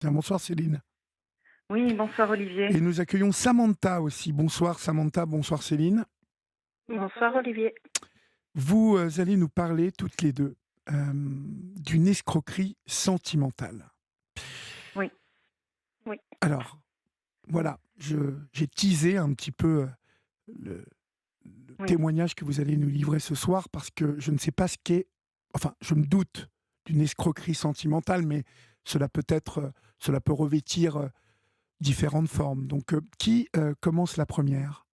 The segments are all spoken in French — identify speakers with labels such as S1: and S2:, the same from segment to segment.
S1: Bien, bonsoir Céline.
S2: Oui, bonsoir Olivier.
S1: Et nous accueillons Samantha aussi. Bonsoir Samantha, bonsoir Céline.
S2: Bonsoir Olivier.
S1: Vous allez nous parler toutes les deux d'une escroquerie sentimentale.
S2: Oui, oui,
S1: Alors, voilà, j'ai teasé un petit peu le, le
S2: oui.
S1: témoignage que vous allez nous livrer ce soir parce que je ne sais pas ce qu'est, enfin, je me doute d'une escroquerie sentimentale, mais cela peut revêtir différentes formes. Donc, qui commence la première?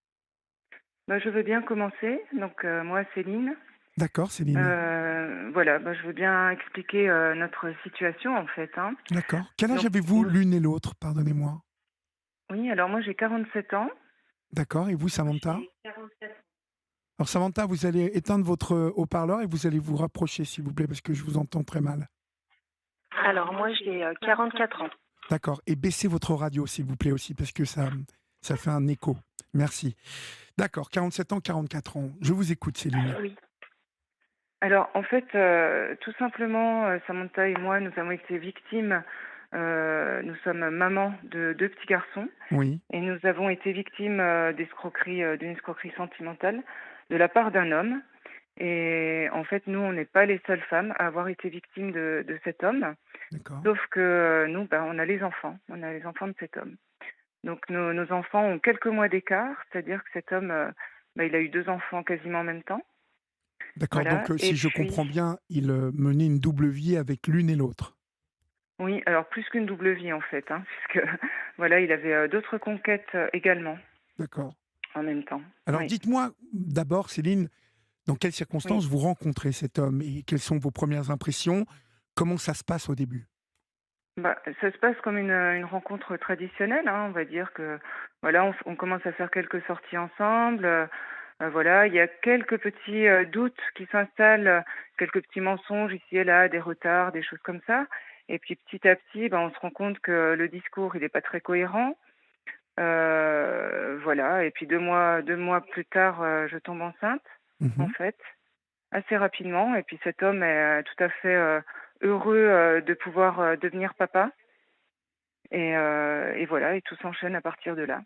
S2: Bah, je veux bien commencer. Donc moi, Céline.
S1: D'accord, Céline.
S2: Voilà, bah, je veux bien expliquer notre situation en fait, hein.
S1: D'accord. Quel âge
S2: Donc
S1: avez-vous
S2: nous-
S1: l'une et l'autre? Pardonnez-moi.
S2: oui, alors moi j'ai 47 ans.
S1: D'accord. Et vous, Samantha?
S2: J'ai 47.
S1: Alors, Samantha, vous allez éteindre votre haut-parleur et vous allez vous rapprocher, s'il vous plaît, parce que je vous entends très mal.
S2: Alors moi j'ai 44 ans.
S1: D'accord. Et baissez votre radio, s'il vous plaît, aussi, parce que ça fait un écho. Merci. D'accord. 47 ans, 44 ans. Je vous écoute, Céline.
S2: Oui. Alors en fait, tout simplement, Samantha et moi, nous avons été victimes. Nous sommes mamans de deux petits garçons.
S1: Oui.
S2: Et nous avons été victimes d'une escroquerie sentimentale de la part d'un homme. Et en fait, nous, on n'est pas les seules femmes à avoir été victimes de cet homme.
S1: D'accord.
S2: Sauf que nous, on a les enfants. On a les enfants de cet homme. Donc nos enfants ont quelques mois d'écart, c'est-à-dire que cet homme, il a eu deux enfants quasiment en même temps.
S1: D'accord.
S2: Voilà.
S1: Donc,
S2: Et
S1: si je
S2: puis,
S1: comprends bien, il menait une double vie avec l'une et l'autre.
S2: oui, alors plus qu'une double vie en fait, hein, puisque voilà, il avait d'autres conquêtes également
S1: D'accord.
S2: en même temps.
S1: Alors,
S2: Oui,
S1: dites-moi d'abord, Céline, dans quelles
S2: oui.
S1: circonstances vous rencontrez cet homme et quelles sont vos premières impressions? Comment ça se passe au début?
S2: Bah, ça se passe comme une rencontre traditionnelle, hein. On va dire que, voilà, on commence à faire quelques sorties ensemble, voilà. Il y a quelques petits, doutes qui s'installent, quelques petits mensonges ici et là, des retards, des choses comme ça. Et puis petit à petit, on se rend compte que le discours, il est pas très cohérent. Voilà, et puis 2 mois plus tard, je tombe enceinte, en
S1: Mmh.
S2: fait, assez rapidement. Et puis cet homme est, tout à fait, heureux, de pouvoir, devenir papa. Et voilà, et tout s'enchaîne à partir de là.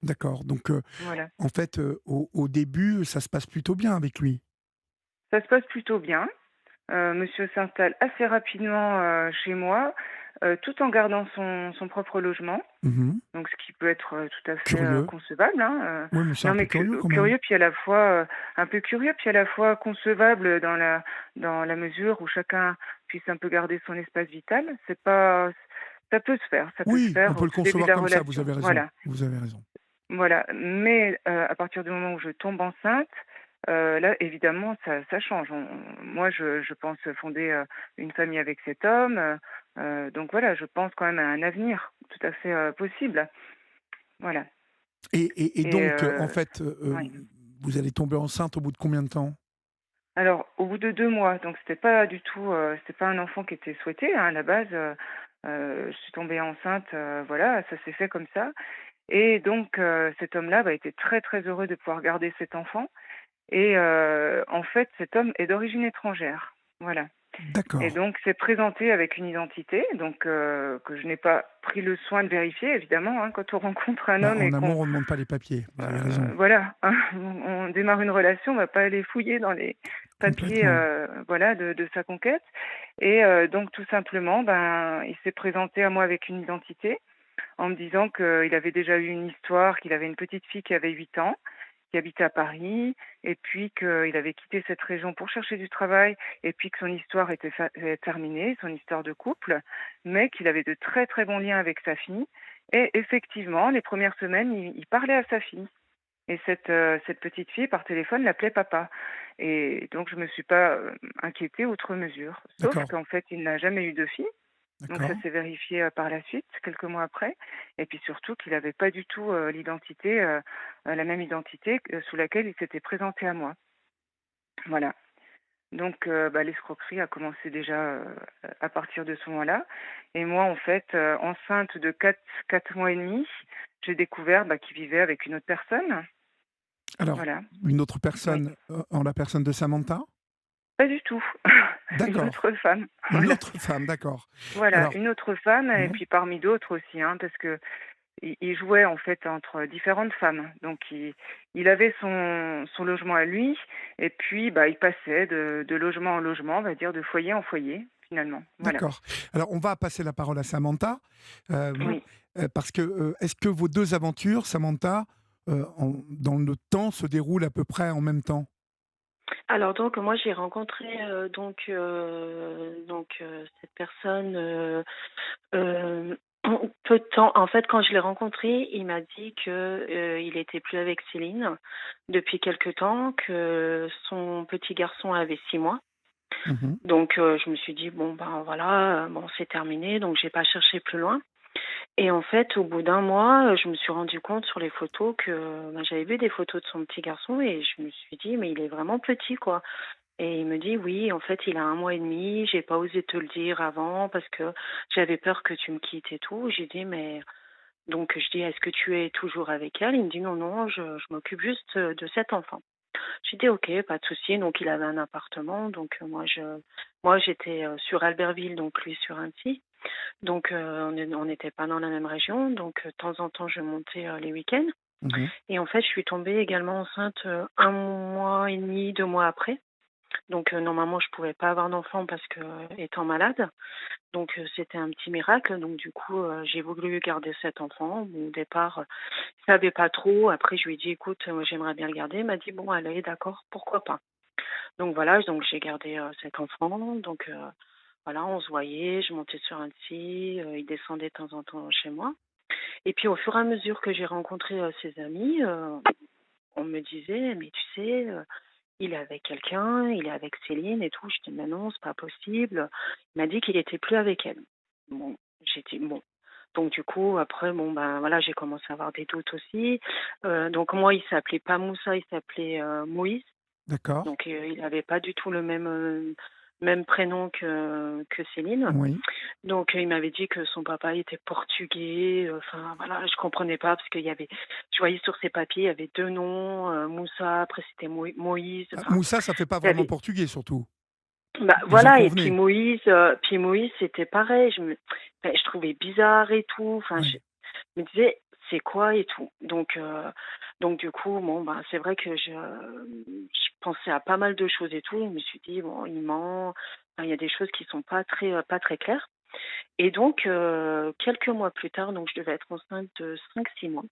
S1: D'accord, donc
S2: Voilà.
S1: en fait, au début, ça se passe plutôt bien avec lui?
S2: Ça se passe plutôt bien. Monsieur s'installe assez rapidement, chez moi, tout en gardant son propre logement.
S1: Mmh.
S2: Donc ce qui peut être, tout à fait,
S1: Curieux.
S2: concevable, hein,
S1: Oui, mais c'est un
S2: non
S1: peu
S2: mais
S1: curieux quand même.
S2: curieux, puis à la fois, un peu curieux, puis à la fois concevable dans la mesure où chacun puisse un peu garder son espace vital. C'est pas ça peut se
S1: Oui, on
S2: faire
S1: peut
S2: au
S1: le
S2: tout début de
S1: concevoir
S2: la
S1: comme ça, vous
S2: relation.
S1: avez raison,
S2: Voilà.
S1: vous avez raison.
S2: Voilà, mais à partir du moment où je tombe enceinte, là évidemment ça change. Moi je pense fonder, une famille avec cet homme, donc voilà, je pense quand même à un avenir tout à fait, possible. Voilà.
S1: Et
S2: Et
S1: donc, en fait,
S2: ouais.
S1: vous allez tomber enceinte au bout de combien de temps?
S2: Alors au bout de 2 mois, donc c'était pas du tout, c'était pas un enfant qui était souhaité, hein, à la base, je suis tombée enceinte, voilà, ça s'est fait comme ça. Et donc cet homme-là, était très, très heureux de pouvoir garder cet enfant. Et en fait, cet homme est d'origine étrangère. Voilà. Et
S1: D'accord.
S2: donc s'est présenté avec une identité, donc que je n'ai pas pris le soin de vérifier évidemment, hein, quand on rencontre un
S1: Bah,
S2: homme et
S1: en
S2: qu'on,
S1: amour, on ne demande pas les papiers, vous avez raison.
S2: voilà, hein, on démarre une relation, on va pas aller fouiller dans les papiers,
S1: Complètement.
S2: voilà, de sa conquête. Et donc tout simplement, il s'est présenté à moi avec une identité en me disant qu'il avait déjà eu une histoire, qu'il avait une petite fille qui avait 8 ans, qui habitait à Paris, et puis qu'il avait quitté cette région pour chercher du travail, et puis que son histoire était terminée, son histoire de couple, mais qu'il avait de très très bons liens avec sa fille. Et effectivement, les premières semaines, il parlait à sa fille. Et cette petite fille, par téléphone, l'appelait papa. Et donc je me suis pas inquiétée outre mesure. Sauf
S1: D'accord,
S2: qu'en fait, il n'a jamais eu de fille. Donc ça
S1: d'accord.
S2: s'est vérifié, par la suite, quelques mois après. Et puis surtout qu'il n'avait pas du tout, l'identité, la même identité que sous laquelle il s'était présenté à moi. Voilà. Donc l'escroquerie a commencé déjà, à partir de ce moment-là. Et moi, en fait, enceinte de 4 mois et demi, j'ai découvert, qu'il vivait avec une autre personne.
S1: Alors,
S2: Voilà.
S1: une autre
S2: Oui.
S1: personne, en la personne de Samantha?
S2: Pas du tout. Une
S1: D'accord.
S2: autre femme,
S1: Une
S2: voilà.
S1: autre femme, d'accord.
S2: Voilà,
S1: Alors
S2: une autre femme et
S1: ouais,
S2: puis parmi d'autres aussi, hein, parce que il jouait en fait entre différentes femmes. Donc il avait son logement à lui et puis, bah, il passait de logement en logement, on va dire, de foyer en foyer, finalement. Voilà.
S1: d'accord. Alors on va passer la parole à Samantha, hem,
S2: Oui.
S1: parce que, est-ce que vos 2 aventures, Samantha, dans le temps, se déroulent à peu près en même temps?
S3: Alors donc moi j'ai rencontré, cette personne, hem, peu de temps en fait, quand je l'ai rencontré, il m'a dit que, il était plus avec Céline depuis quelque temps, que son petit garçon avait 6 mois.
S1: Mmh.
S3: Donc je me suis dit: «Bon, ben, voilà, bon, c'est terminé», donc j'ai pas cherché plus loin et en fait, au bout d'un mois, je me suis rendu compte sur les photos que, ben, j'avais vu des photos de son petit garçon et je me suis dit: «Mais il est vraiment petit, quoi». Et il me dit: «Oui, en fait, il a 1 mois et demi, j'ai pas osé te le dire avant parce que j'avais peur que tu me quittes et tout». J'ai dit: «Mais» donc je dis: «Est-ce que tu es toujours avec elle?» Il me dit: «Non, non, je m'occupe juste, de cet enfant». J'ai dit: «OK, pas de souci». Donc il avait un appartement, donc moi j'étais, sur Albertville, donc lui sur Annecy. Donc on n'était pas dans la même région, donc de temps en temps je montais, les week-ends
S1: Mmh.
S3: et en fait je suis tombée également enceinte, 1 mois et demi, 2 mois après. Donc normalement, je pouvais pas avoir d'enfant parce que, étant malade. Donc c'était un petit miracle. Donc du coup, j'ai voulu garder cet enfant. Bon, au départ, il savait pas trop. Après, je lui ai dit: «Écoute, j'aimerais bien le garder». Il m'a dit: «Bon, allez, d'accord, pourquoi pas». Donc voilà, donc j'ai gardé, cet enfant. Donc voilà, on se voyait, je montais sur Annecy, il descendait de temps en temps chez moi. Et puis au fur et à mesure que j'ai rencontré, ses amis, on me disait: «Mais tu sais, il est avec quelqu'un, il est avec Céline et tout». Je dis: «Mais non, c'est pas possible». Il m'a dit qu'il était plus avec elle. Bon, j'ai dit: «Bon». Donc du coup, après, bon, ben, voilà, j'ai commencé à avoir des doutes aussi. Donc moi, il s'appelait pas Moussa, il s'appelait, Moïse.
S1: D'accord.
S3: Donc il avait pas du tout le même prénom que Céline.
S1: Oui.
S3: Donc il m'avait dit que son papa était portugais, enfin voilà, je comprenais pas parce qu'il y avait je voyais sur ses papiers, il y avait 2 noms, Moussa, après c'était Moïse,
S1: Ah,
S3: enfin
S1: Moussa, ça fait pas
S3: il y
S1: vraiment
S3: avait
S1: portugais surtout.
S3: bah,
S1: Vous en
S3: voilà et
S1: convenez?
S3: Puis Moïse c'était pareil, je trouvais bizarre et tout, enfin
S1: Oui.
S3: je me disais: «C'est quoi?» et tout. Donc du coup, bon, ben, c'est vrai que je pensais à pas mal de choses et tout. Je me suis dit: «Bon, il ment». Enfin, il y a des choses qui sont pas très claires et donc quelques mois plus tard, donc je devais être enceinte de 5 6 mois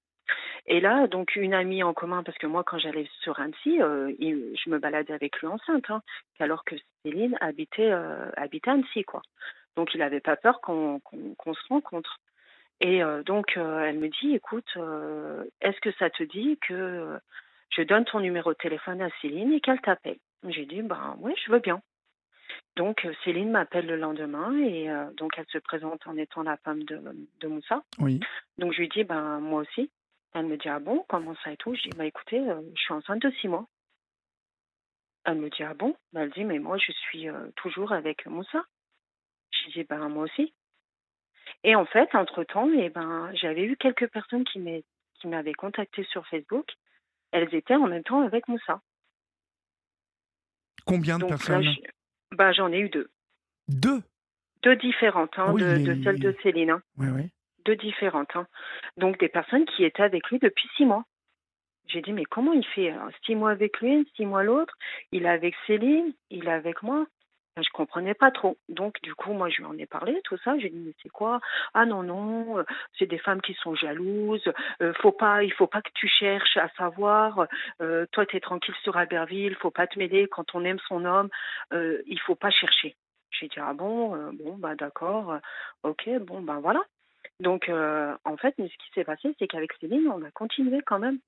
S3: et là, donc une amie en commun parce que moi quand j'allais sur Annecy, je me baladais avec lui enceinte, hein, alors que Céline habitait Annecy, quoi. Donc il avait pas peur qu'on se rencontre. Et donc elle me dit: «Écoute, est-ce que ça te dit que, je donne ton numéro de téléphone à Céline et qu'elle t'appelle?» J'ai dit: «Ben, oui, je veux bien». Donc Céline m'appelle le lendemain et donc elle se présente en étant la femme de Moussa.
S1: Oui.
S3: Donc je lui dis: «Ben, moi aussi». Elle me dit: «Ah bon? Comment ça et tout?» Je dis: «Bah, écoutez, je suis enceinte de 6 mois». Elle me dit: «Ah bon?» Bah, elle dit: «Mais moi, je suis, toujours avec Moussa». Je dis: «Ben, moi aussi». Et en fait, entre-temps, eh ben, j'avais eu quelques personnes qui m'avaient contactée sur Facebook. Elles étaient en même temps avec Moussa.
S1: Combien de
S3: Donc là,
S1: personnes?
S3: bah, j'en ai eu 2.
S1: 2.
S3: 2 différentes,
S1: Ah
S3: hein,
S1: oui,
S3: de celle de Céline, hein.
S1: oui, oui.
S3: 2 différentes, hein. Donc des personnes qui étaient avec lui depuis 6 mois. J'ai dit: «Mais comment il fait, 6 mois avec l'une, 6 mois l'autre? Il est avec Céline, il est avec moi». Je comprenais pas trop. Donc du coup, moi, je lui en ai parlé, tout ça. J'ai dit: «Mais c'est quoi?» «Ah non, non, c'est des femmes qui sont jalouses, il faut pas que tu cherches à savoir, toi, tu es tranquille sur Albertville, faut pas te mêler quand on aime son homme, il faut pas chercher». J'ai dit: «Ah bon? Bon, bah, d'accord, OK, bon, ben, voilà». Donc en fait, mais ce qui s'est passé, c'est qu'avec Céline, on a continué quand même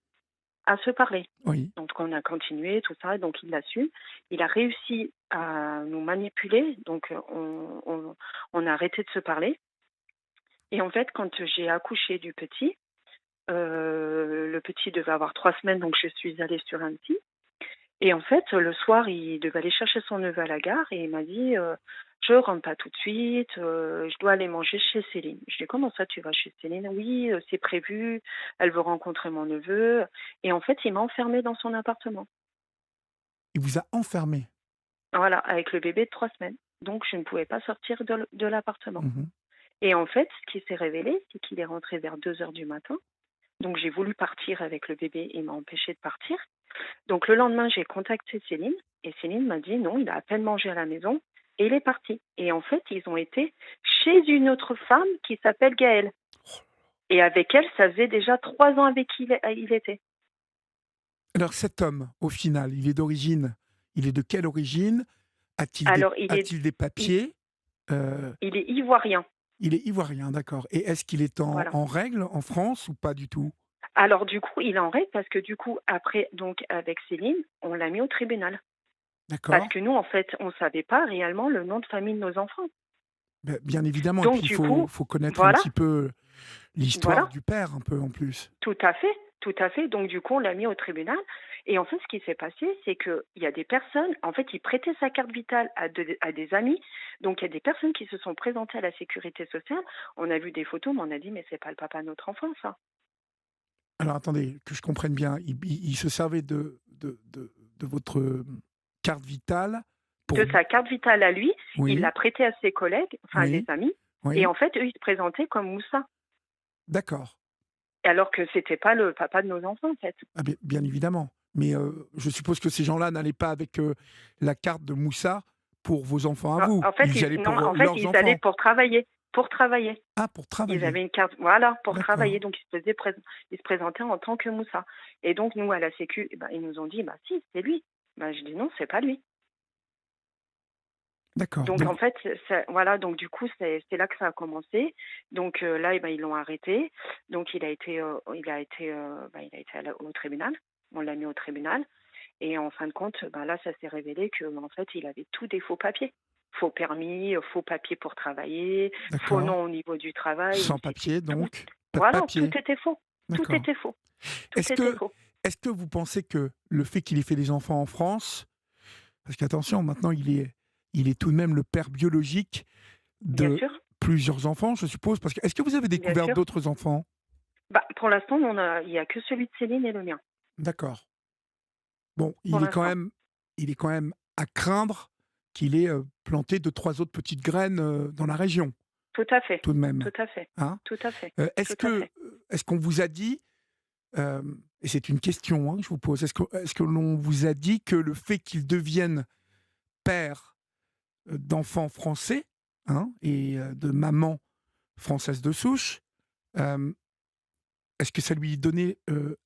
S3: à se parler.
S1: Oui.
S3: Donc on a continué tout ça, donc il l'a su. Il a réussi à nous manipuler, donc on a arrêté de se parler et en fait, quand j'ai accouché du petit, le petit devait avoir 3 semaines, donc je suis allée sur Annecy et en fait, le soir, il devait aller chercher son neveu à la gare et il m'a dit, «Je rentre pas tout de suite, je dois aller manger chez Céline». Je dis: «Comment ça, tu vas chez Céline?» «Oui, c'est prévu, elle veut rencontrer mon neveu» et en fait, il m'a enfermée dans son appartement.
S1: Il vous a enfermé?
S3: voilà, avec le bébé de 3 semaines. Donc je ne pouvais pas sortir de l'appartement.
S1: Mmh.
S3: Et en fait, ce qui s'est révélé, c'est qu'il est rentré vers 2 heures du matin. Donc j'ai voulu partir avec le bébé et il m'a empêché de partir. Donc le lendemain, j'ai contacté Céline et Céline m'a dit non, il a à peine mangé à la maison et il est parti. Et en fait, ils ont été chez une autre femme qui s'appelle Gaëlle. Et avec elle, ça faisait déjà 3 ans avec qui il était.
S1: Alors cet homme, au final, il est de quelle origine?
S3: Alors
S1: A-t-il des
S3: il,
S1: papiers? Heu,
S3: il est ivoirien,
S1: il est ivoirien, d'accord, et est-ce qu'il est
S3: voilà.
S1: en règle en France ou pas du tout?
S3: Alors du coup, il est en règle parce que du coup, après, donc avec Céline, on l'a mis au tribunal. Parce
S1: D'accord.
S3: que nous, en fait, on ne savait pas réellement le nom de famille de nos enfants.
S1: Bien évidemment, et
S3: Donc
S1: puis il
S3: du
S1: faut
S3: coup,
S1: connaître un
S3: voilà,
S1: petit peu l'histoire
S3: voilà.
S1: du père un peu en plus.
S3: Tout à fait, tout à fait. Donc du coup, on l'a mis au tribunal. Et en fait, ce qui s'est passé, c'est qu'il y a des personnes, en fait, il prêtait sa carte vitale à des amis. Donc il y a des personnes qui se sont présentées à la sécurité sociale. On a vu des photos, mais on a dit, mais c'est pas le papa de notre enfant, ça.
S1: Alors attendez, que je comprenne bien, il se servait de votre, carte vitale
S3: De
S1: pour
S3: sa carte vitale à lui, il
S1: oui,
S3: l'a prêtée à ses collègues, enfin à des
S1: oui,
S3: amis. Et
S1: oui,
S3: en fait, eux, ils se présentaient comme Moussa.
S1: d'accord.
S3: Alors que c'était pas le papa de nos enfants, en fait.
S1: Ah bien évidemment, mais je suppose que ces gens-là n'allaient pas avec, la carte de Moussa pour vos enfants à vous.
S3: En fait,
S1: Ils y allaient
S3: non,
S1: pour,
S3: en fait,
S1: leurs
S3: ils allaient
S1: enfants.
S3: pour travailler. Pour travailler.
S1: Ah, pour
S3: Ils
S1: travailler.
S3: avaient une carte, voilà, pour travailler.
S1: D'accord,
S3: Donc, ils se présentaient en tant que Moussa. Et donc, nous, à la Sécu, eh ben, ils nous ont dit, bah si, c'est lui. Ben, je dis non, c'est pas lui.
S1: d'accord,
S3: Donc,
S1: donc
S3: en fait, voilà, donc du coup, c'est là que ça a commencé. Donc là, eh ben, ils l'ont arrêté. Donc, il a été au tribunal. On l'a mis au tribunal. Et en fin de compte, ben, là, ça s'est révélé que, en fait, il avait tous des faux papiers. Faux permis, faux papiers pour travailler, faux
S1: d'accord.
S3: nom au niveau du travail.
S1: Sans
S3: Mais c'était
S1: papier
S3: tout.
S1: donc? Pas de
S3: Voilà, tout
S1: papier?
S3: était faux. Tout
S1: D'accord.
S3: était faux. Tout
S1: Est-ce
S3: était
S1: que
S3: faux.
S1: est-ce que vous pensez que le fait qu'il ait fait des enfants en France, parce qu'attention, maintenant il est tout de même le père biologique
S3: Bien
S1: de
S3: sûr,
S1: plusieurs enfants, je suppose, parce que est-ce que vous avez
S3: bien
S1: découvert
S3: sûr.
S1: d'autres enfants?
S3: Bah, pour l'instant, il y a que celui de Céline et le mien.
S1: D'accord. Bon,
S3: Pour l'instant.
S1: il est quand même à craindre qu'il ait, planté 2-3 autres petites graines, dans la région,
S3: Tout à fait.
S1: tout de même,
S3: Tout à fait.
S1: hein?
S3: Tout à fait.
S1: Est-ce
S3: Tout à
S1: que,
S3: fait.
S1: est-ce qu'on vous a dit, et c'est une question, hein, que je vous pose, est-ce que l'on vous a dit que le fait qu'il devienne père, d'enfants français, hein, et de maman française de souche, hem, est-ce que ça lui donnait,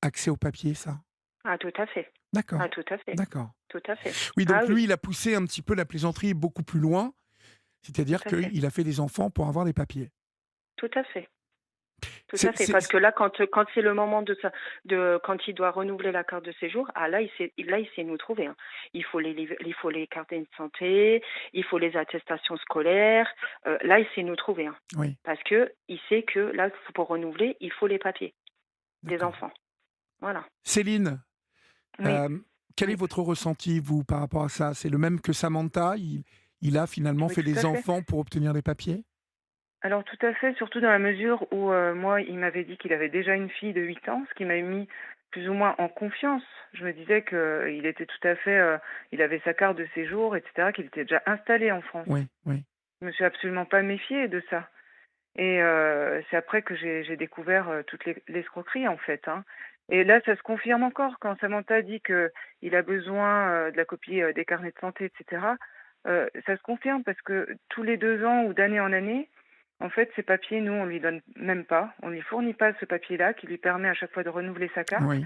S1: accès au papier, ça?
S3: Ah, tout à fait. Ah,
S1: D'accord,
S3: tout à fait.
S1: d'accord.
S3: Tout à fait.
S1: Oui,
S3: Ah
S1: donc
S3: oui,
S1: lui, il a poussé un petit peu la plaisanterie beaucoup plus loin,
S3: tout
S1: c'est-à-dire
S3: à fait.
S1: qu'il a fait des enfants pour avoir des papiers.
S3: Tout à fait. Tout à
S1: C'est
S3: fait.
S1: c'est
S3: Parce que là, quand c'est le moment quand il doit renouveler la carte de séjour, ah là, il sait nous trouver, hein. Il faut les carnets de santé, il faut les attestations scolaires. Là, il sait nous trouver, hein.
S1: oui,
S3: Parce que il sait que là, pour renouveler, il faut les papiers des
S1: d'accord.
S3: enfants. Voilà.
S1: Céline,
S3: Oui,
S1: hem, quel est
S3: oui,
S1: votre ressenti, vous, par rapport à ça? C'est le même que Samantha? Il a finalement
S2: Oui,
S1: fait
S2: tout
S1: des
S2: à fait.
S1: enfants pour obtenir des papiers?
S2: Alors tout à fait, surtout dans la mesure où moi, il m'avait dit qu'il avait déjà une fille de 8 ans, ce qui m'a mis plus ou moins en confiance. Je me disais qu'il était tout à fait, il avait sa carte de séjour, etc., qu'il était déjà installé en France.
S1: Oui, oui.
S2: Je me suis absolument pas méfiée de ça. Et c'est après que j'ai découvert toute l'escroquerie, en fait, hein. Et là, ça se confirme encore quand Samantha dit que il a besoin de la copie des carnets de santé, etc. Ça se confirme parce que tous les 2 ans ou d'année en année, en fait, ces papiers, nous, on lui donne même pas. On lui fournit pas ce papier-là qui lui permet à chaque fois de renouveler sa carte.
S1: Oui,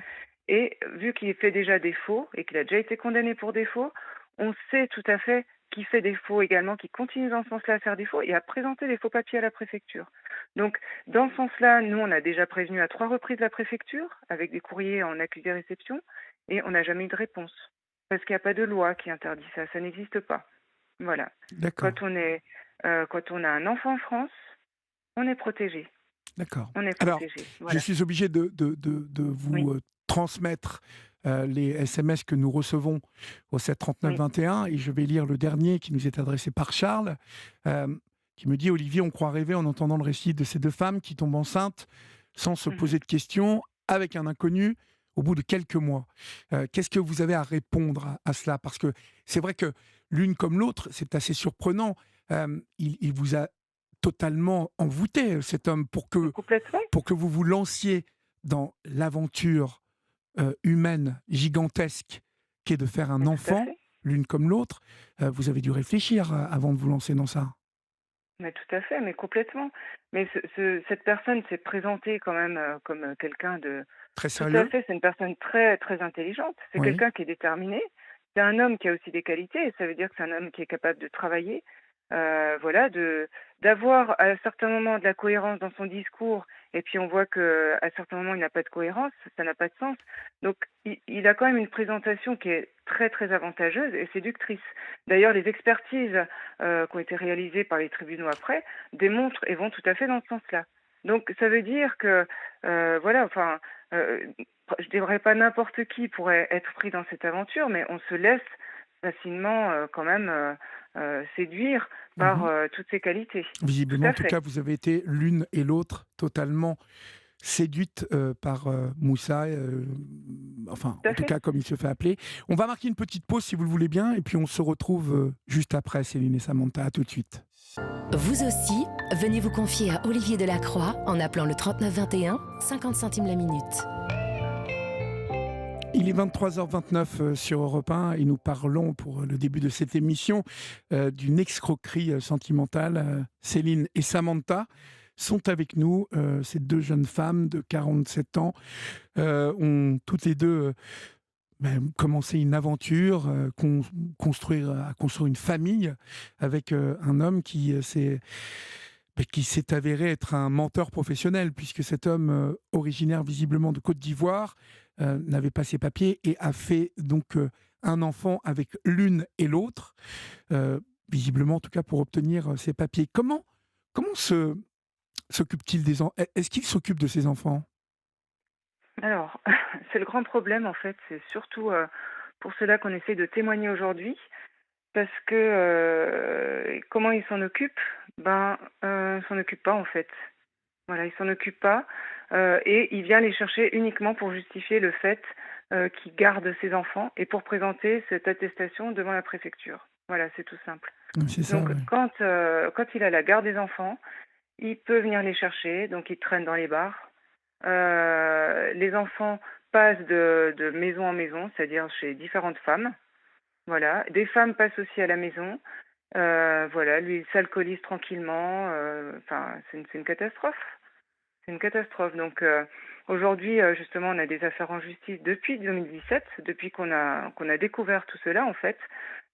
S2: Et vu qu'il fait déjà des faux et qu'il a déjà été condamné pour des faux, on sait tout à fait qu'il fait des faux également, qu'il continue dans ce sens-là à faire des faux et à présenter des faux papiers à la préfecture. Donc, dans ce sens-là, nous, on a déjà prévenu à 3 reprises la préfecture avec des courriers en accusé-réception et on n'a jamais eu de réponse. Parce qu'il n'y a pas de loi qui interdit ça, ça n'existe pas. Voilà.
S1: d'accord,
S2: Quand on a un enfant en France, on est protégé.
S1: d'accord.
S2: On est
S1: Alors,
S2: protégé.
S1: je
S2: Voilà.
S1: suis obligé de
S2: Oui,
S1: vous, transmettre, les SMS que nous recevons au 7 39
S2: oui.
S1: 21, et je vais lire le dernier qui nous est adressé par Charles, hem, qui me dit: «Olivier, on croit rêver en entendant le récit de ces 2 femmes qui tombent enceintes sans se
S2: Mhm.
S1: poser de questions, avec un inconnu, au bout de quelques mois». Qu'est-ce que vous avez à répondre à cela? Parce que c'est vrai que l'une comme l'autre. C'est assez surprenant. Il vous a totalement envoûté, cet homme,
S2: Complètement,
S1: pour que vous vous lanciez dans l'aventure humaine gigantesque qu'est de faire un
S2: mais tout à
S1: enfant,
S2: fait.
S1: l'une comme l'autre. Vous avez dû réfléchir avant de vous lancer dans ça.
S2: Mais tout à fait, mais complètement. Mais cette personne s'est présentée quand même comme quelqu'un de
S1: Très
S2: tout à
S1: sérieux?
S2: fait. C'est une personne très très intelligente. C'est
S1: Oui.
S2: quelqu'un qui est déterminé. C'est un homme qui a aussi des qualités. Et ça veut dire que c'est un homme qui est capable de travailler. Voilà, d'avoir à certains moments de la cohérence dans son discours. Et puis on voit que à certains moments il n'a pas de cohérence, ça n'a pas de sens. Donc il a quand même une présentation qui est très très avantageuse et séductrice. D'ailleurs, les expertises qui ont été réalisées par les tribunaux après, démontrent et vont tout à fait dans ce sens-là. Donc ça veut dire que, voilà, enfin, je dirais pas n'importe qui pourrait être pris dans cette aventure, mais on se laisse facilement quand même séduire par
S1: Mmh.
S2: toutes ces qualités. Tout
S1: Visiblement, en
S2: à
S1: tout
S2: fait,
S1: cas, vous avez été l'une et l'autre totalement séduite par Moussa, enfin,
S2: tout
S1: en
S2: à
S1: tout
S2: fait.
S1: cas, comme il se fait appeler. On va marquer une petite pause, si vous le voulez bien, et puis on se retrouve juste après, Céline et Samantha. À tout de suite.
S4: Vous aussi, venez vous confier à Olivier Delacroix en appelant le 39 21, 50 centimes la minute.
S1: Il est 23h29 sur Europe 1 et nous parlons pour le début de cette émission d'une escroquerie sentimentale. Céline et Samantha sont avec nous. Ces deux jeunes femmes de 47 ans ont toutes les deux commencé une aventure, à construire une famille avec un homme qui s'est avéré être un menteur professionnel, puisque cet homme, originaire visiblement de Côte d'Ivoire, n'avait pas ses papiers et a fait donc un enfant avec l'une et l'autre, euh, visiblement en tout cas pour obtenir ses papiers. Comment s'occupe-t-il des enfants? Est-ce qu'il s'occupe de ses enfants?
S2: Alors, c'est le grand problème en fait. C'est surtout pour cela qu'on essaie de témoigner aujourd'hui. Parce que comment il s'en occupe? Ben, il s'en occupe pas en fait. Voilà, il s'en occupe pas, et il vient les chercher uniquement pour justifier le fait, qu'il garde ses enfants et pour présenter cette attestation devant la préfecture. Voilà, c'est tout simple.
S1: C'est ça,
S2: Donc
S1: ouais.
S2: quand il a la garde des enfants, il peut venir les chercher, donc il traîne dans les bars. Les enfants passent de maison en maison, c'est-à-dire chez différentes femmes. Voilà, des femmes passent aussi à la maison. Voilà, lui, il s'alcoolise tranquillement, enfin, c'est une catastrophe. C'est une catastrophe. Donc aujourd'hui, justement, on a des affaires en justice depuis 2017, depuis qu'on a découvert tout cela, en fait.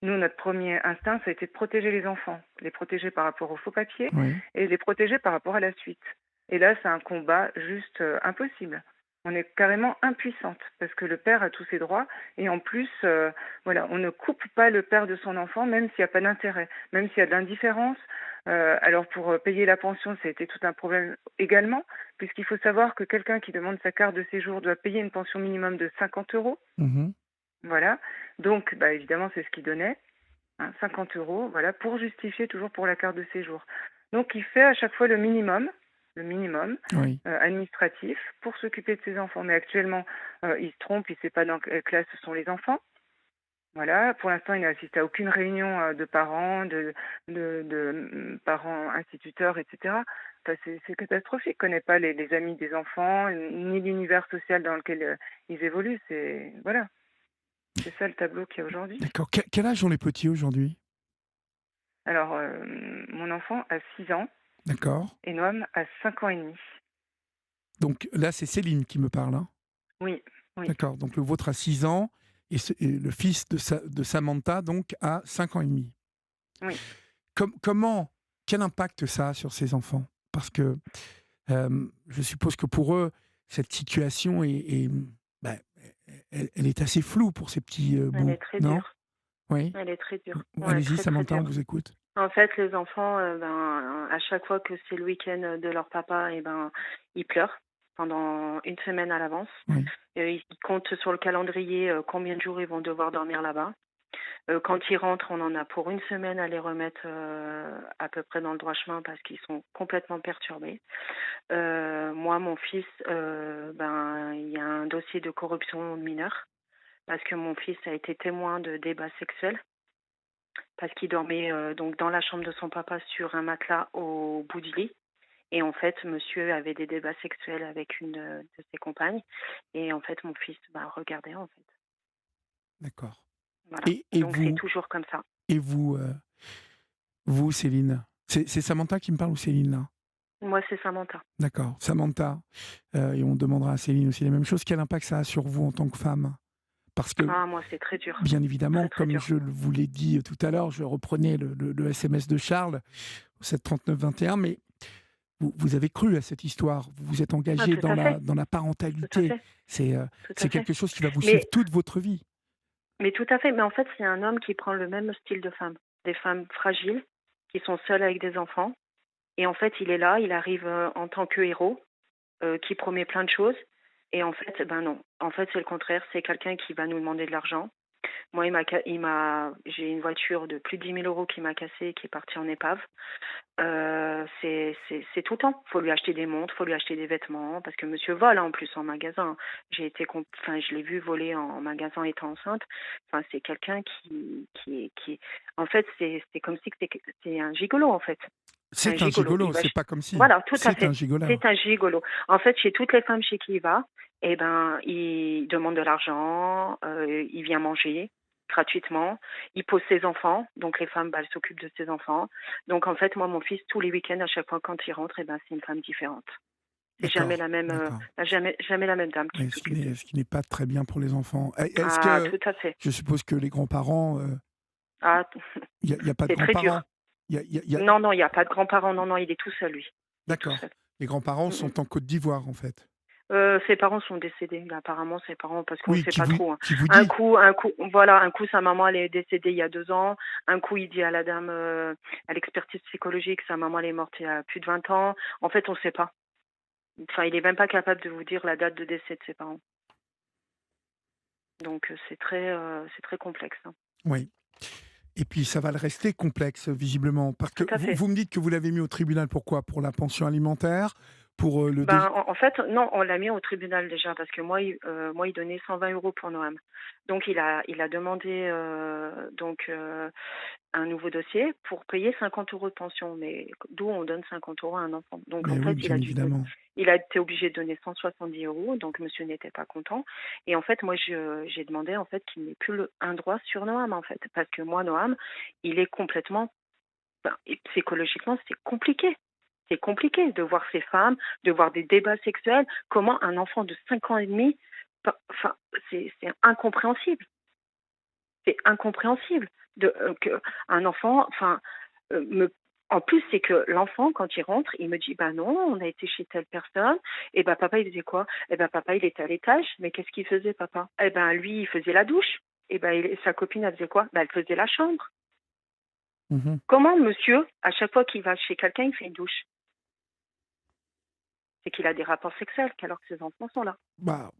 S2: Nous, notre premier instinct, ça a été de protéger les enfants, les protéger par rapport aux faux papiers
S1: Oui.
S2: et les protéger par rapport à la suite. Et là, c'est un combat juste impossible. On est carrément impuissante parce que le père a tous ses droits et en plus, voilà, on ne coupe pas le père de son enfant, même s'il n'y a pas d'intérêt, même s'il y a de l'indifférence. Alors pour payer la pension, ça a été tout un problème également, puisqu'il faut savoir que quelqu'un qui demande sa carte de séjour doit payer une pension minimum de 50 euros.
S1: Mhm.
S2: Voilà. Donc, bah, évidemment, c'est ce qu'il donnait, hein, 50 euros, voilà, pour justifier toujours pour la carte de séjour. Donc, il fait à chaque fois le minimum
S1: Oui.
S2: administratif pour s'occuper de ses enfants. Mais actuellement, il se trompe, il ne sait pas dans quelle classe sont les enfants. Voilà, pour l'instant, il n'a assisté à aucune réunion de parents, parents instituteurs, etc. Enfin, c'est catastrophique. Il ne connaît pas les amis des enfants, ni l'univers social dans lequel ils évoluent. Voilà, c'est ça le tableau qu'il y a aujourd'hui.
S1: D'accord. Quel âge ont les petits aujourd'hui?
S2: Alors, mon enfant a 6 ans
S1: D'accord.
S2: et Noam a 5 ans et demi.
S1: Donc là, c'est Céline qui me parle, hein.
S2: Oui, oui,
S1: D'accord. Donc le vôtre a 6 ans et le fils de Samantha donc a 5 ans et demi.
S2: oui.
S1: Comment, quel impact ça a sur ces enfants? Parce que je suppose que pour eux, cette situation bah, elle est assez floue pour ces petits
S3: Elle
S1: bouts,
S3: est très
S1: non?
S3: dure.
S1: Oui.
S3: Elle est très dure. Ouais,
S1: Allez-y,
S3: très, très
S1: Samantha, on
S3: dure.
S1: vous écoute.
S3: En fait, les enfants, ben, à chaque fois que c'est le week-end de leur papa, et ben, ils pleurent pendant une semaine à l'avance.
S1: Oui.
S3: Ils comptent sur le calendrier combien de jours ils vont devoir dormir là-bas. Quand ils rentrent, on en a pour une semaine à les remettre à peu près dans le droit chemin parce qu'ils sont complètement perturbés. Moi, mon fils, ben, il y a un dossier de corruption mineure parce que mon fils a été témoin de débats sexuels. parce qu'il dormait donc dans la chambre de son papa sur un matelas au bout du lit. Et en fait, monsieur avait des débats sexuels avec une de ses compagnes. Et en fait, mon fils regardait, en fait.
S1: D'accord.
S3: Voilà.
S1: Et
S3: Donc c'est
S1: vous,
S3: toujours comme ça.
S1: et vous, vous, Céline, c'est Samantha qui me parle ou Céline là?
S3: Moi, c'est Samantha.
S1: D'accord, Samantha, et on demandera à Céline aussi la même chose. Quel impact ça a sur vous en tant que femme? Parce que,
S3: Ah, moi, c'est très dur.
S1: bien évidemment,
S3: Très, très
S1: comme
S3: dur.
S1: je vous l'ai dit tout à l'heure, je reprenais le SMS de Charles, au 7 39 21, mais vous avez cru à cette histoire, vous vous êtes
S3: Ah,
S1: engagé
S3: tout à fait.
S1: dans la
S3: Tout à
S1: parentalité.
S3: fait. Tout
S1: C'est
S3: à fait.
S1: quelque chose qui va vous suivre
S3: Mais,
S1: toute votre vie.
S3: mais tout à fait. Mais en fait, c'est un homme qui prend le même style de femme. Des femmes fragiles, qui sont seules avec des enfants. Et en fait, il est là, il arrive en tant que héros, qui promet plein de choses. Et en fait, ben non. En fait, c'est le contraire. C'est quelqu'un qui va nous demander de l'argent. Moi, j'ai une voiture de plus de 10 000 € qui m'a cassée, qui est partie en épave. C'est tout le temps. Faut lui acheter des montres, faut lui acheter des vêtements, parce que monsieur vole en plus en magasin. Je l'ai vu voler en magasin étant enceinte. Enfin, c'est quelqu'un en fait, c'est comme si c'est un gigolo en fait. C'est un
S1: C'est un
S3: gigolo.
S1: gigolo, c'est pas comme si.
S3: Voilà, tout à
S1: C'est un
S3: fait.
S1: gigoleur.
S3: C'est un gigolo. En fait, chez toutes les femmes chez qui il va, eh ben, il demande de l'argent, il vient manger gratuitement, il pose ses enfants, donc les femmes, elles s'occupent de ses enfants. Donc en fait, moi, mon fils, tous les week-ends, à chaque fois quand il rentre, eh ben, c'est une femme différente. C'est jamais
S1: D'accord,
S3: la même,
S1: d'accord.
S3: jamais la même dame qui
S1: Oui,
S3: s'occupe de lui.
S1: ce qui n'est pas très bien pour les enfants. Est-ce
S3: Ah,
S1: que,
S3: tout à fait.
S1: je suppose que les grands-parents,
S3: Ah,
S1: il y a pas de
S3: c'est très
S1: grands-parents?
S3: dur. Non, non, il n'y a pas de grands-parents. Non, non, il est tout seul, lui. Il est tout
S1: D'accord.
S3: seul.
S1: Les grands-parents
S3: Mm, mm.
S1: sont en Côte d'Ivoire, en fait.
S3: Ses parents sont décédés, là, apparemment ses parents, parce qu'on ne
S1: Oui,
S3: sait pas trop, hein.
S1: qui vous dit?
S3: Voilà, un coup sa maman elle est décédée il y a 2 ans, un coup il dit à la dame, à l'expertise psychologique, sa maman elle est morte il y a plus de 20 ans. En fait, on ne sait pas. Enfin, il est même pas capable de vous dire la date de décès de ses parents. Donc c'est très complexe, hein.
S1: Oui. Et puis ça va le rester complexe, visiblement. Parce que
S3: Tout à fait.
S1: vous me dites que vous l'avez mis au tribunal, pourquoi? Pour la pension alimentaire? Pour le
S3: Ben, en fait, non, on l'a mis au tribunal déjà parce que moi, il donnait 120 € pour Noam. Donc il a demandé un nouveau dossier pour payer 50 € de pension. Mais d'où on donne 50 € à un enfant? Donc en
S1: Mais oui,
S3: fait,
S1: bien évidemment.
S3: il a été obligé de donner 170 €. Donc monsieur n'était pas content. Et en fait, moi, j'ai demandé en fait qu'il n'ait plus un droit sur Noam en fait, parce que moi, Noam, il est complètement, et psychologiquement, c'est compliqué. C'est compliqué de voir ces femmes, de voir des débats sexuels. Comment un enfant de 5 ans et demi, enfin, c'est incompréhensible. C'est incompréhensible que un enfant, en plus, c'est que l'enfant, quand il rentre, il me dit, bah non, on a été chez telle personne. Et ben papa, il disait quoi? Et ben papa, il était à l'étage. Mais qu'est-ce qu'il faisait, papa? Eh ben lui, il faisait la douche. Et ben sa copine, elle faisait quoi? Ben elle faisait la chambre.
S1: Mhm.
S3: Comment monsieur, à chaque fois qu'il va chez quelqu'un, il fait une douche? C'est qu'il a des rapports sexuels, alors que ses enfants sont là.
S1: Bah,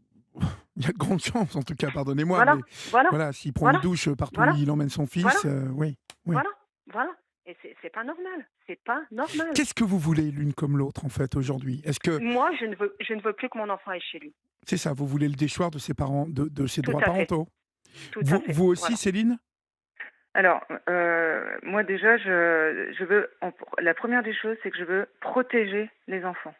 S1: il y a de grandes chances, en tout cas, pardonnez-moi,
S3: Voilà,
S1: mais
S3: voilà,
S1: voilà, s'il prend une
S3: voilà,
S1: douche partout où
S3: voilà,
S1: il emmène son
S3: voilà,
S1: fils, oui, oui.
S3: voilà, voilà. Et c'est pas normal. C'est pas normal.
S1: Qu'est-ce que vous voulez l'une comme l'autre, en fait, aujourd'hui? Est-ce que
S3: Moi, je ne veux plus que mon enfant aille chez lui.
S1: c'est ça, vous voulez le déchoir de ses parents, de ses
S3: Tout
S1: droits
S3: à fait,
S1: parentaux?
S3: tout à fait.
S1: Vous aussi,
S3: Voilà.
S1: Céline?
S2: Alors, moi déjà, je veux, la première des choses, c'est que je veux protéger les enfants,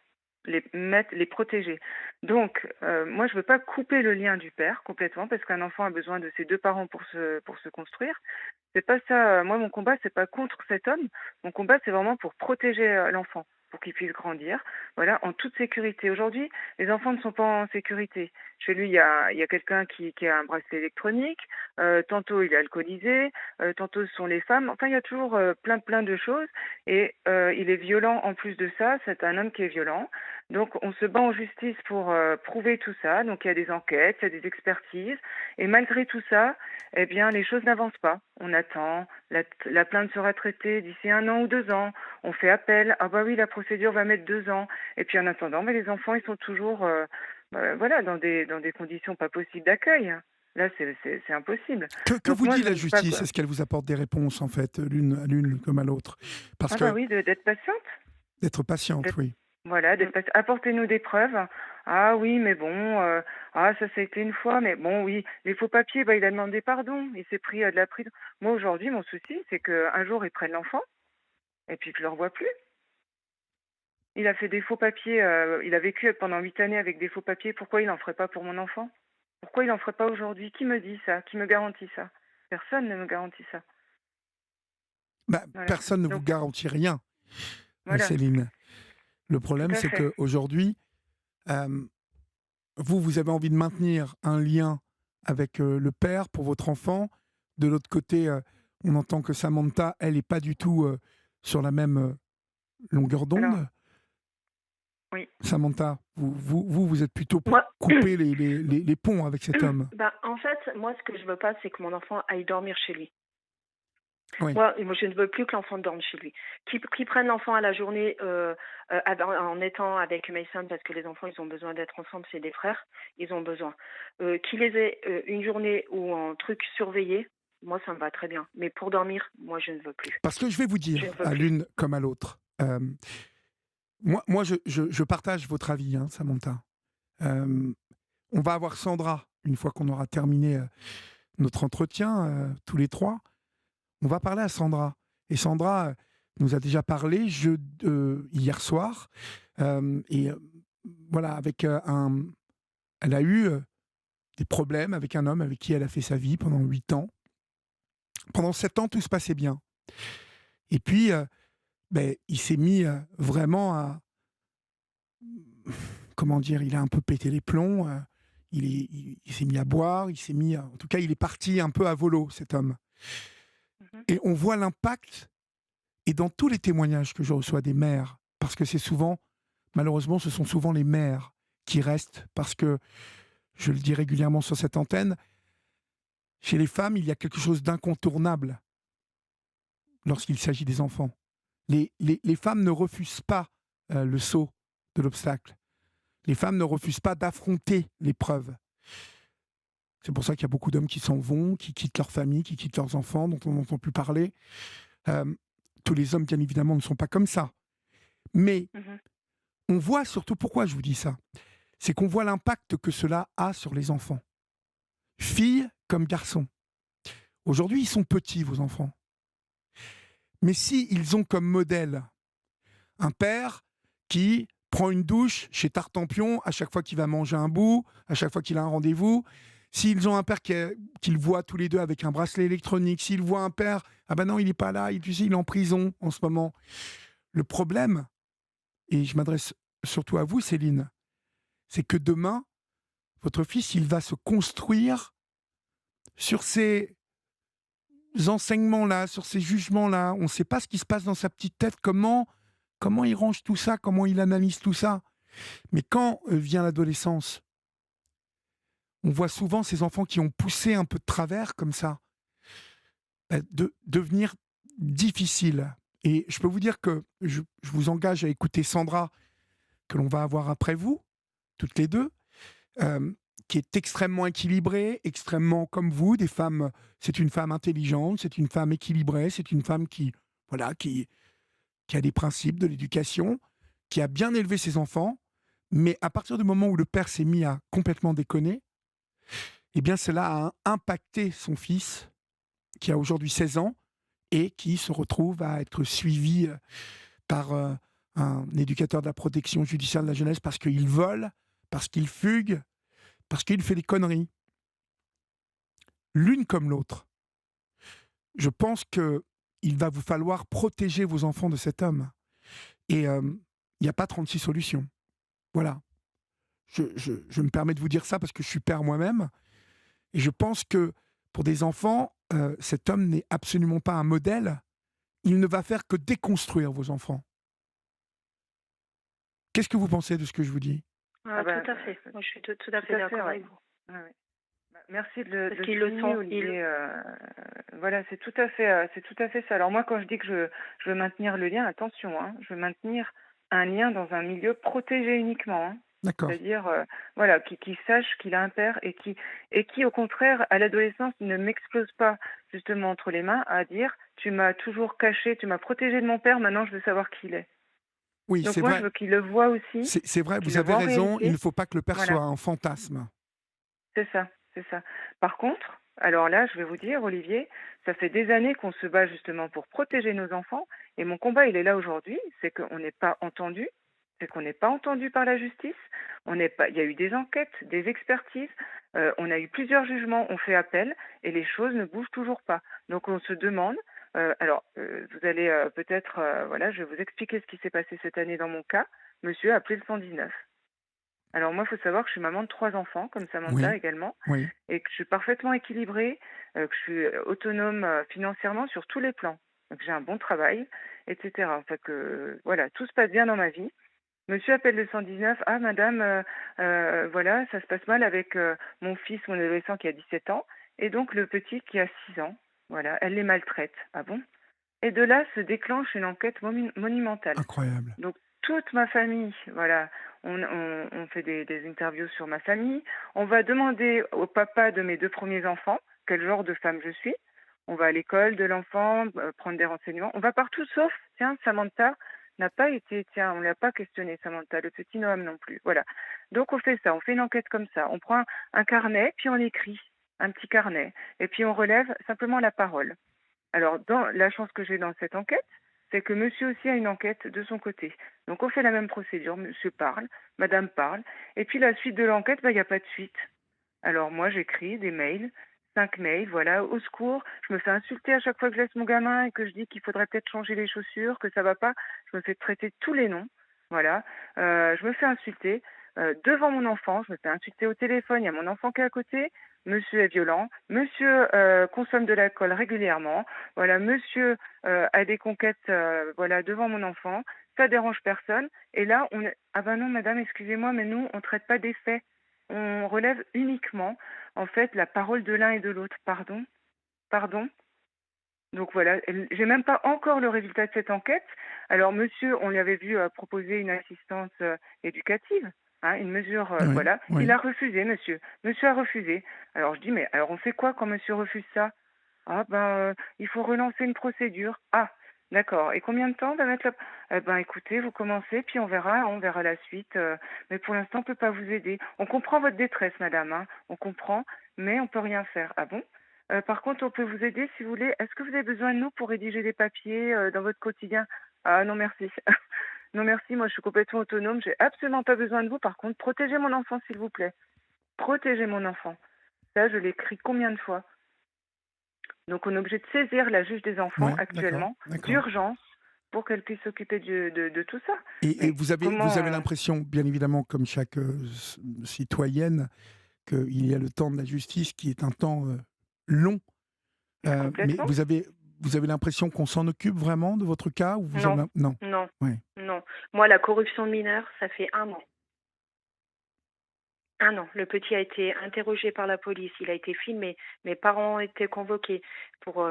S2: les protéger. Donc, moi, je veux pas couper le lien du père complètement, parce qu'un enfant a besoin de ses deux parents pour se construire. C'est pas ça. Moi, mon combat, c'est pas contre cet homme. Mon combat, c'est vraiment pour protéger l'enfant, pour qu'il puisse grandir, voilà, en toute sécurité. Aujourd'hui, les enfants ne sont pas en sécurité. Chez lui, il y a quelqu'un qui a un bracelet électronique. Tantôt, il est alcoolisé. Tantôt, ce sont les femmes. Enfin, il y a toujours plein de choses. Et il est violent en plus de ça. C'est un homme qui est violent. Donc, on se bat en justice pour prouver tout ça. Donc, il y a des enquêtes, il y a des expertises. Et malgré tout ça, eh bien, les choses n'avancent pas. On attend, la plainte sera traitée d'ici 1 an ou 2 ans. On fait appel. Ah bah oui, la procédure va mettre 2 ans. Et puis en attendant, mais les enfants, ils sont toujours, voilà, dans des conditions pas possibles d'accueil. Là, c'est impossible.
S1: Que
S2: Donc
S1: vous
S2: moi,
S1: dit
S2: je
S1: la
S2: ne veux pas.
S1: justice? Est-ce qu'elle vous apporte des réponses, en fait, l'une comme à l'autre? Parce
S2: Ah bah
S1: que
S2: oui, d'être patiente.
S1: d'être patiente,
S2: D'être
S1: oui.
S2: Voilà,
S3: Mmh.
S2: apportez-nous des preuves. Ah oui, mais bon, ah ça a été une fois, mais bon oui, les faux papiers, bah, il a demandé pardon, il s'est pris, de la prison. Moi aujourd'hui, mon souci, c'est qu'un jour ils prennent l'enfant et puis que je le revois plus. Il a fait des faux papiers, il a vécu pendant 8 années avec des faux papiers, pourquoi il n'en ferait pas pour mon enfant? Pourquoi il n'en ferait pas aujourd'hui? Qui me dit ça? Qui me garantit ça? Personne ne me garantit ça.
S1: Bah,
S2: Voilà,
S1: personne ne vous
S2: donc
S1: garantit rien,
S2: voilà,
S1: Céline. Le
S2: tout
S1: problème,
S2: à
S1: c'est
S2: fait.
S1: qu'aujourd'hui, euh, vous avez envie de maintenir un lien avec le père pour votre enfant. De l'autre côté, on entend que Samantha, elle n'est pas du tout sur la même longueur
S2: Alors
S1: d'onde.
S2: oui,
S1: Samantha, vous êtes plutôt pour
S3: Moi,
S1: couper les ponts avec cet homme.
S3: bah, en fait, moi, ce que je veux pas, c'est que mon enfant aille dormir chez lui.
S1: Oui.
S3: Moi, je ne veux plus que l'enfant dorme chez lui. Qu'il prenne l'enfant à la journée en étant avec Mason, parce que les enfants, ils ont besoin d'être ensemble, c'est des frères, ils ont besoin. Qu'il les ait une journée ou en truc surveillé, moi, ça me va très bien. Mais pour dormir, moi, je ne veux plus.
S1: Parce que je vais vous
S3: Je
S1: dire,
S3: ne veux
S1: à
S3: plus.
S1: l'une comme à l'autre, moi je partage votre avis, hein, Samantha. Euh, on va avoir Sandra, une fois qu'on aura terminé notre entretien, tous les trois. On va parler à Sandra. Et Sandra nous a déjà parlé hier soir. Et voilà, elle a eu des problèmes avec un homme avec qui elle a fait sa vie pendant 8 ans. Pendant 7 ans, tout se passait bien. Et puis, il s'est mis vraiment à... Comment dire? Il a un peu pété les plombs. Il s'est mis à boire. En tout cas, il est parti un peu à volo, cet homme.
S3: Mhm.
S1: Et on voit l'impact. Et dans tous les témoignages que je reçois des mères, parce que c'est souvent, malheureusement, ce sont souvent les mères qui restent, parce que, je le dis régulièrement sur cette antenne, chez les femmes, il y a quelque chose d'incontournable lorsqu'il s'agit des enfants. Les femmes ne refusent pas le saut de l'obstacle. Les femmes ne refusent pas d'affronter l'épreuve. C'est pour ça qu'il y a beaucoup d'hommes qui s'en vont, qui quittent leur famille, qui quittent leurs enfants, dont on n'entend plus parler. Euh, tous les hommes, bien évidemment, ne sont pas comme ça. Mais
S3: Mhm.
S1: on voit surtout, pourquoi je vous dis ça, c'est qu'on voit l'impact que cela a sur les enfants. Filles comme garçons. Aujourd'hui, ils sont petits, vos enfants. Mais si ils ont comme modèle un père qui prend une douche chez Tartampion à chaque fois qu'il va manger un bout, à chaque fois qu'il a un rendez-vous, s'ils ont un père qu'ils voient tous les deux avec un bracelet électronique, s'ils voient un père, ah ben non, il n'est pas là, tu sais, il est en prison en ce moment. Le problème, et je m'adresse surtout à vous, Céline, c'est que demain, votre fils, il va se construire sur ces enseignements-là, sur ces jugements-là. On ne sait pas ce qui se passe dans sa petite tête, comment il range tout ça, comment il analyse tout ça. Mais quand vient l'adolescence, on voit souvent ces enfants qui ont poussé un peu de travers comme ça, de devenir difficiles. Et je peux vous dire que je vous engage à écouter Sandra, que l'on va avoir après vous, toutes les deux, euh, qui est extrêmement équilibrée, extrêmement comme vous, des femmes. C'est une femme intelligente, c'est une femme équilibrée, c'est une femme voilà, qui a des principes de l'éducation, qui a bien élevé ses enfants, mais à partir du moment où le père s'est mis à complètement déconner, eh bien cela a impacté son fils, qui a aujourd'hui 16 ans, et qui se retrouve à être suivi par un éducateur de la protection judiciaire de la jeunesse parce qu'il vole, parce qu'il fugue, parce qu'il fait des conneries. L'une comme l'autre. Je pense qu'il va vous falloir protéger vos enfants de cet homme. Et il n'y a pas 36 solutions. Voilà. Je me permets de vous dire ça parce que je suis père moi-même. Et je pense que pour des enfants, cet homme n'est absolument pas un modèle. Il ne va faire que déconstruire vos enfants. Qu'est-ce que vous pensez de ce que je vous dis?
S2: ah bah,
S3: Tout à fait. Moi, je suis tout à
S2: tout
S3: fait
S2: à fait,
S3: d'accord
S2: ouais.
S3: avec vous.
S2: Ouais, ouais. Bah, merci de le
S3: Parce
S2: de
S3: qu'ils le
S2: souligner,
S3: sont.
S2: Olivier, voilà, c'est tout à fait ça. Alors moi, quand je dis que je veux maintenir le lien, attention, hein, je veux maintenir un lien dans un milieu protégé uniquement, hein.
S1: D'accord.
S2: C'est-à-dire, voilà, qui sache qu'il a un père et qui, au contraire, à l'adolescence, ne m'explose pas justement entre les mains à dire: «Tu m'as toujours caché, tu m'as protégé de mon père, maintenant je veux savoir qui il est».
S1: Oui,
S2: Donc
S1: c'est
S2: moi, je
S1: vrai.
S2: veux qu'il le voie aussi,
S1: C'est vrai,
S2: qu'il
S1: vous
S2: le
S1: avez
S2: voie en
S1: raison, il ne
S2: réalité.
S1: faut pas que le père
S2: Voilà,
S1: soit un fantasme.
S2: c'est ça, c'est ça. Par contre, alors là, je vais vous dire, Olivier, ça fait des années qu'on se bat justement pour protéger nos enfants, et mon combat, il est là aujourd'hui, c'est qu'on n'est pas entendu, c'est qu'on n'est pas entendu par la justice. On n'est pas, il y a eu des enquêtes, des expertises, on a eu plusieurs jugements, on fait appel, et les choses ne bougent toujours pas. Donc on se demande. Vous allez peut-être, voilà, je vais vous expliquer ce qui s'est passé cette année dans mon cas. Monsieur a appelé le 119. Alors moi, il faut savoir que je suis maman de 3 enfants, comme Samantha
S1: Oui,
S2: également,
S1: oui,
S2: et que je suis parfaitement équilibrée, que je suis autonome financièrement sur tous les plans. Donc j'ai un bon travail, etc. Enfin que voilà, tout se passe bien dans ma vie. Monsieur appelle le 119. Ah madame, voilà, ça se passe mal avec mon fils, mon adolescent qui a 17 ans, et donc le petit qui a 6 ans. Voilà, elle les maltraite. Ah bon? Et de là se déclenche une enquête monumentale.
S1: incroyable.
S2: Donc toute ma famille, voilà, on fait des interviews sur ma famille. On va demander au papa de mes 2 premiers enfants quel genre de femme je suis. On va à l'école de l'enfant, prendre des renseignements. On va partout sauf, tiens, Samantha n'a pas été, tiens, on ne l'a pas questionné, Samantha, le petit Noam non plus. Voilà. Donc on fait ça, on fait une enquête comme ça. On prend un carnet, puis on écrit un petit carnet. Et puis on relève simplement la parole. Alors, dans la chance que j'ai dans cette enquête, c'est que monsieur aussi a une enquête de son côté. Donc, on fait la même procédure. Monsieur parle, madame parle. Et puis, la suite de l'enquête, il n'y a pas de suite. Alors, moi, j'écris des mails, 5 mails, voilà, au secours. Je me fais insulter à chaque fois que je laisse mon gamin et que je dis qu'il faudrait peut-être changer les chaussures, que ça va pas. Je me fais traiter de tous les noms. Voilà. Je me fais insulter devant mon enfant. Je me fais insulter au téléphone. Il y a mon enfant qui est à côté. Monsieur est violent. Monsieur consomme de l'alcool régulièrement. Voilà. Monsieur a des conquêtes voilà, devant mon enfant. Ça dérange personne. Et là, ah ben non, madame, excusez-moi, mais nous, on ne traite pas des faits. On relève uniquement, en fait, la parole de l'un et de l'autre. Pardon? Pardon? Donc voilà, j'ai même pas encore le résultat de cette enquête. Alors monsieur, on lui avait vu proposer une assistance éducative, hein, une mesure,
S1: Oui,
S2: voilà. Il
S1: oui.
S2: a refusé, monsieur. Monsieur a refusé. Alors je dis, mais alors on fait quoi quand monsieur refuse ça? Ah ben, il faut relancer une procédure. Ah, d'accord. Et combien de temps va mettre la... Eh ben écoutez, vous commencez, puis on verra la suite. Mais pour l'instant, on peut pas vous aider. On comprend votre détresse, madame, hein. On comprend, mais on peut rien faire. Ah bon? Par contre, on peut vous aider si vous voulez. Est-ce que vous avez besoin de nous pour rédiger des papiers dans votre quotidien? Ah non, merci. Non, merci. Moi, je suis complètement autonome. J'ai absolument pas besoin de vous. Par contre, protégez mon enfant, s'il vous plaît. Protégez mon enfant. Ça, je l'écris combien de fois? Donc, on est obligé de saisir la juge des enfants
S1: Ouais, d'accord,
S2: actuellement
S1: d'accord.
S2: d'urgence pour qu'elle puisse s'occuper de tout ça.
S1: Et
S2: Mais
S1: vous avez
S2: comment
S1: l'impression, bien évidemment, comme chaque citoyenne, qu'il y a le temps de la justice qui est un temps long. Mais
S2: complètement?
S1: vous avez l'impression qu'on s'en occupe vraiment de votre cas ou vous avez
S3: Non,
S1: non.
S3: non,
S1: Ouais.
S3: non. Moi, la corruption de mineurs, ça fait 1 an. 1 an. Le petit a été interrogé par la police, il a été filmé. Mes parents ont été convoqués pour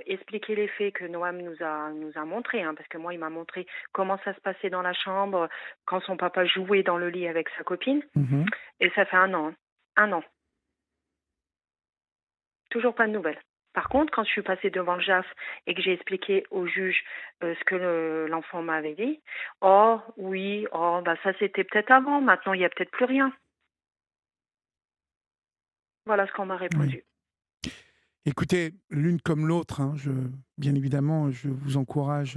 S3: expliquer les faits que Noam nous a montrés, hein, parce que moi, il m'a montré comment ça se passait dans la chambre, quand son papa jouait dans le lit avec sa copine.
S1: Mhm.
S3: Et ça fait 1 an. 1 an. Toujours pas de nouvelles. Par contre, quand je suis passée devant le JAF et que j'ai expliqué au juge ce que l'enfant m'avait dit, oh oui, oh bah ça c'était peut-être avant, maintenant il n'y a peut-être plus rien. Voilà ce qu'on m'a
S1: Oui.
S3: répondu.
S1: Écoutez, l'une comme l'autre, hein, bien évidemment, je vous encourage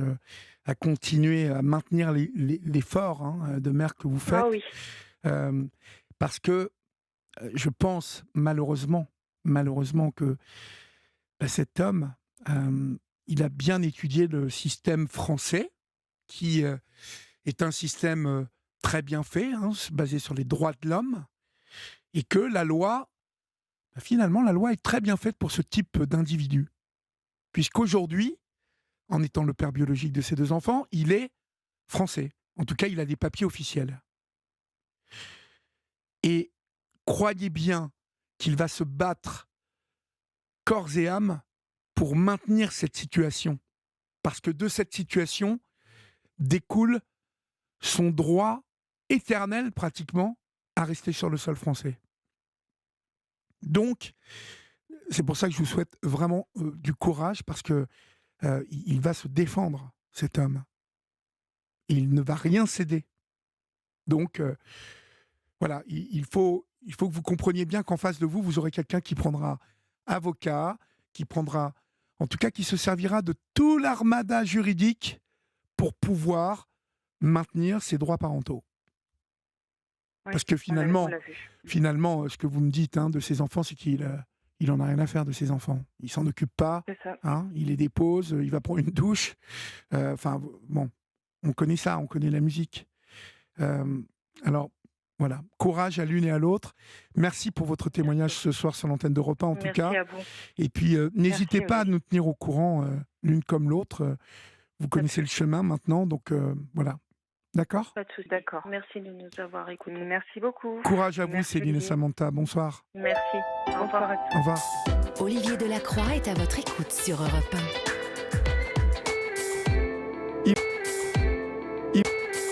S1: à continuer à maintenir l'effort hein, de mère que vous
S3: Ah
S1: faites,
S3: oui,
S1: euh, parce que je pense malheureusement que cet homme, il a bien étudié le système français, qui est un système très bien fait, hein, basé sur les droits de l'homme, et que la loi, finalement, la loi est très bien faite pour ce type d'individu. Puisqu'aujourd'hui, en étant le père biologique de ses 2 enfants, il est français. En tout cas, il a des papiers officiels. Et croyez bien qu'il va se battre corps et âme pour maintenir cette situation. Parce que de cette situation découle son droit éternel, pratiquement, à rester sur le sol français. Donc, c'est pour ça que je vous souhaite vraiment du courage, parce que il va se défendre, cet homme. et il ne va rien céder. Donc, voilà, il faut que vous compreniez bien qu'en face de vous, vous aurez quelqu'un qui prendra avocat, qui prendra, en tout cas, qui se servira de tout l'armada juridique pour pouvoir maintenir ses droits parentaux.
S2: Oui,
S1: Parce que
S2: on
S1: finalement,
S2: l'a vu.
S1: ce que vous me dites de ses enfants, c'est qu'il en a rien à faire de ses enfants. Il s'en occupe pas,
S2: C'est ça.
S1: il les dépose, il va prendre une douche. Enfin, bon, on connaît ça, on connaît la musique. Alors, voilà, courage à l'une et à l'autre. Merci pour votre témoignage ce soir sur l'antenne d'Europe 1, en tout
S2: Merci
S1: cas.
S2: à vous.
S1: Et puis, n'hésitez
S2: Merci,
S1: pas à
S2: oui.
S1: nous tenir au courant, l'une comme l'autre. Vous connaissez le chemin maintenant, donc voilà. D'accord ?
S3: Pas de souci.
S2: D'accord.
S3: Merci de nous avoir écoutés.
S2: Merci beaucoup.
S1: Courage à vous,
S2: Merci,
S1: Céline et
S2: Olivier.
S1: Samantha. Bonsoir.
S3: Merci. Au
S2: Bonsoir
S3: revoir.
S2: à tous.
S1: Au revoir.
S4: Olivier Delacroix est à votre écoute sur Europe 1.